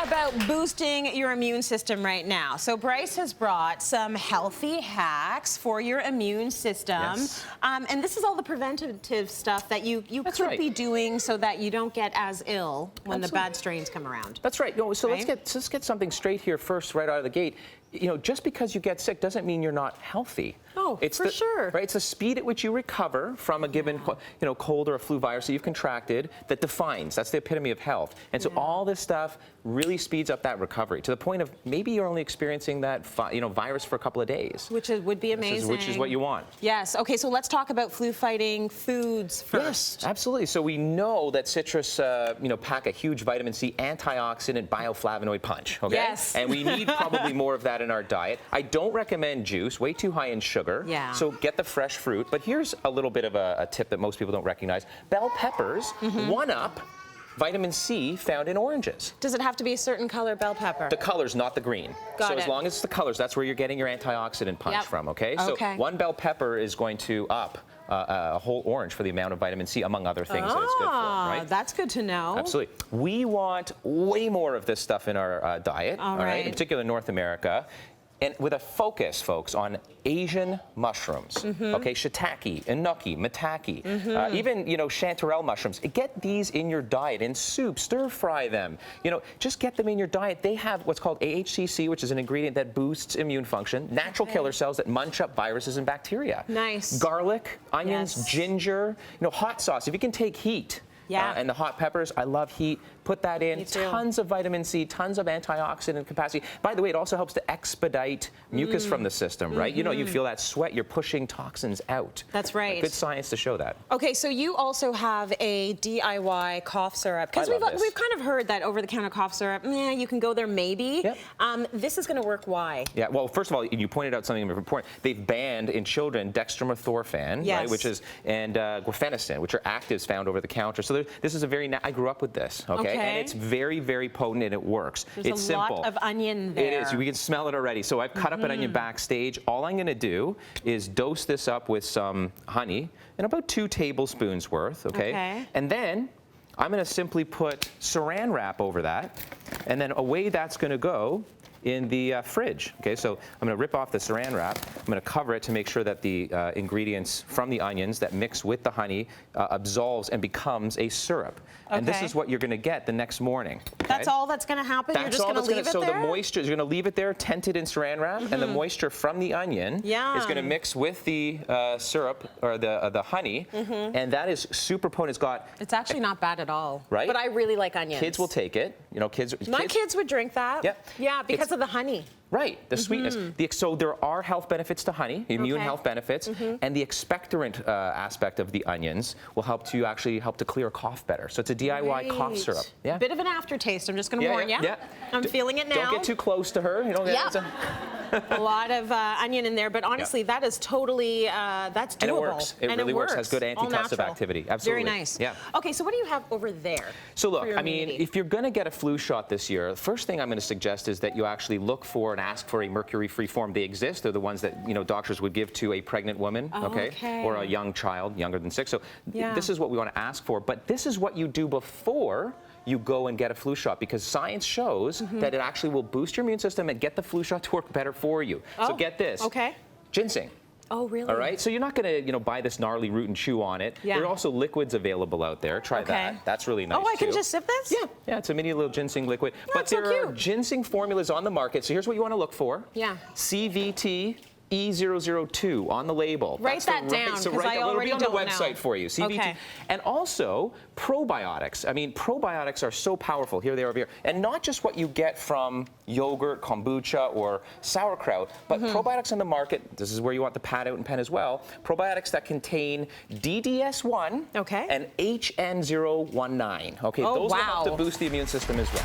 about boosting your immune system right now. So Bryce has brought some healthy hacks for your immune system. Yes. And this is all the preventative stuff that you could be doing so that you don't get as ill when the bad strains come around. That's right. No, so let's get something straight here first, right out of the gate. You know, just because you get sick doesn't mean you're not healthy. Oh, for sure. Right, it's the speed at which you recover from a given, cold or a flu virus that you've contracted that defines. That's the epitome of health. And so all this stuff really speeds up that recovery to the point of maybe you're only experiencing that, virus for a couple of days. Which would be amazing. Which is what you want. Yes. Okay, so let's talk about flu-fighting foods first. Yes, absolutely. So we know that citrus, pack a huge vitamin C antioxidant bioflavonoid punch. Okay. Yes. And we need probably more of that in our diet. I don't recommend juice, way too high in sugar. Yeah. So get the fresh fruit. But here's a little bit of a tip that most people don't recognize. Bell peppers one-up vitamin C found in oranges. Does it have to be a certain color bell pepper? The colors, not the green. Got it. As long as it's the colors, that's where you're getting your antioxidant punch from, okay? So one bell pepper is going to up a whole orange for the amount of vitamin C, among other things that it's good for, right? That's good to know. Absolutely. We want way more of this stuff in our diet, all right? In particular in North America. And with a focus, folks, on Asian mushrooms, okay, shiitake, enoki, maitake, even, chanterelle mushrooms. Get these in your diet, in soup, stir fry them. Just get them in your diet. They have what's called AHCC, which is an ingredient that boosts immune function, natural killer cells that munch up viruses and bacteria. Nice. Garlic, onions, ginger, hot sauce. If you can take heat, and the hot peppers, I love heat. Put that in. Tons of vitamin C, tons of antioxidant capacity. By the way, it also helps to expedite mucus from the system, right? You feel that sweat, you're pushing toxins out. That's right. Good science to show that. Okay, so you also have a DIY cough syrup. Because we've kind of heard that over-the-counter cough syrup, you can go there maybe. Yep. This is going to work. Why? Yeah, well, first of all, you pointed out something important. They've banned in children dextromethorphan, right, which is, and guaifenesin, which are actives found over the counter. So this is a very, I grew up with this, okay? And it's very, very potent and it works. There's a lot of onion there. It is. We can smell it already. So I've cut up an onion backstage. All I'm going to do is dose this up with some honey and about 2 tablespoons worth, okay? And then I'm going to simply put saran wrap over that, and then away that's going to go in the fridge. Okay, so I'm going to rip off the saran wrap. I'm going to cover it to make sure that the ingredients from the onions that mix with the honey absolves and becomes a syrup. And this is what you're going to get the next morning. Okay? That's all that's going to happen? You're just going to leave it there? So the moisture, you're going to leave it there tented in saran wrap, and the moisture from the onion is going to mix with the syrup, or the honey, and that is super potent. It's actually not bad at all. Right? But I really like onions. Kids will take it. My kids would drink that. Yep. Yeah, because of the honey. Right, the sweetness. So there are health benefits to honey, immune health benefits, and the expectorant aspect of the onions will help to clear a cough better. So it's a DIY cough syrup. Yeah. Bit of an aftertaste. I'm just going to warn you. Yeah. I'm feeling it now. Don't get too close to her. A lot of onion in there, but honestly, that is totally that's doable. And it works. It really works. Has good anti-tussive activity. Absolutely. Very nice. Yeah. Okay, so what do you have over there? So look, I mean, if you're going to get a flu shot this year, the first thing I'm going to suggest is that you actually look for and ask for a mercury-free form. They exist. They're the ones that doctors would give to a pregnant woman, or a young child younger than 6. So this is what we want to ask for. But this is what you do before you go and get a flu shot, because science shows that it actually will boost your immune system and get the flu shot to work better for you. So get this. Ginseng. Oh, really? All right. So you're not going to, buy this gnarly root and chew on it. There are also liquids available out there. Try that. That's really nice. Oh, I can just sip this? Yeah. Yeah. It's a mini little ginseng liquid. But there are ginseng formulas on the market. So here's what you want to look for. Yeah. CVT E002 on the label. Write that down, because I already don't know. It'll be on the website for you. CVT. And also probiotics. I mean, probiotics are so powerful. Here they are over here. And not just what you get from yogurt, kombucha, or sauerkraut, but probiotics on the market. This is where you want the pad out and pen as well. Probiotics that contain DDS1 and HN019. Okay, those will help to boost the immune system as well.